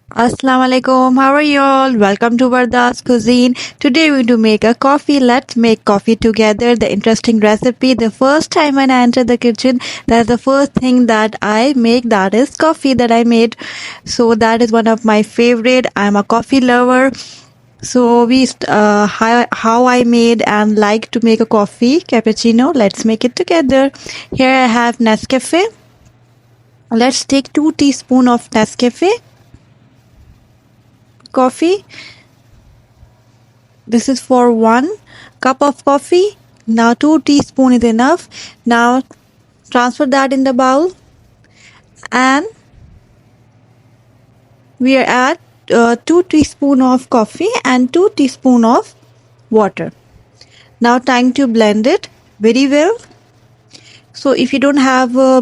Assalamu alaikum. How are you all? Welcome to Varda's Cuisine. Today we're going to make a coffee. Let's make coffee together. The interesting recipe. The first time when I enter the kitchen, that's the first thing that I make. That is coffee that I made. So that is one of my favorite. I'm a coffee lover. So how I made and like to make a coffee cappuccino. Let's make it together. Here I have Nescafe. Let's take 2 teaspoons of Nescafe coffee. This is for 1 cup of coffee. Now 2 teaspoons is enough. Now transfer that in the bowl and we are at 2 teaspoons of coffee and 2 teaspoons of water. Now time to blend it very well. So if you don't have a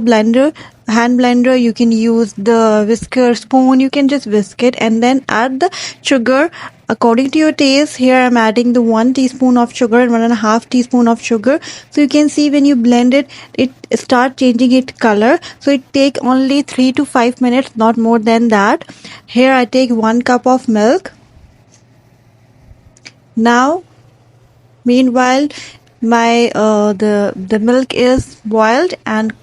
hand blender, you can use the whisker spoon. You can just whisk it and then add the sugar according to your taste. Here I'm adding the 1 teaspoon of sugar and 1.5 teaspoon of sugar. So you can see when you blend it, it start changing its color. So it take only 3 to 5 minutes, not more than that. Here I take 1 cup of milk. Now, meanwhile, the milk is boiled and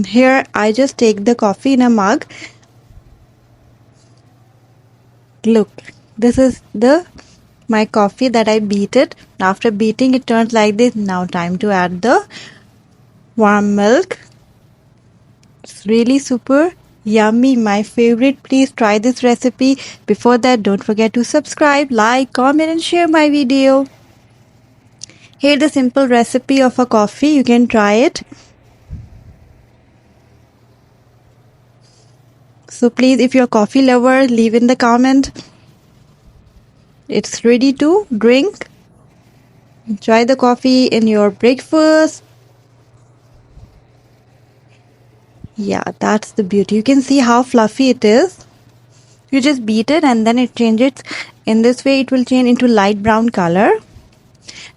here I just take the coffee in a mug. Look, this is my coffee that I beat it. After beating it turns like this. Now time to add the warm milk. It's really super yummy, my favorite. Please try this recipe. Before that, don't forget to subscribe, like, comment and share my video. Here's the simple recipe of a coffee. You can try it. So please, if you're a coffee lover, leave in the comment. It's ready to drink. Enjoy the coffee in your breakfast. Yeah, that's the beauty. You can see how fluffy it is. You just beat it and then it changes. In this way, it will change into light brown color.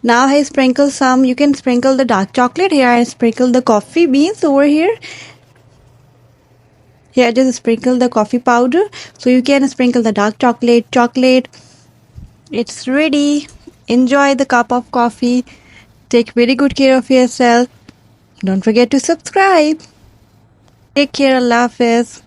Now I sprinkle some. You can sprinkle the dark chocolate. Here I sprinkle the coffee beans over here. Here I just sprinkle the coffee powder. So you can sprinkle the dark chocolate. It's ready. Enjoy the cup of coffee. Take very good care of yourself. Don't forget to subscribe. Take care. Allah Hafiz.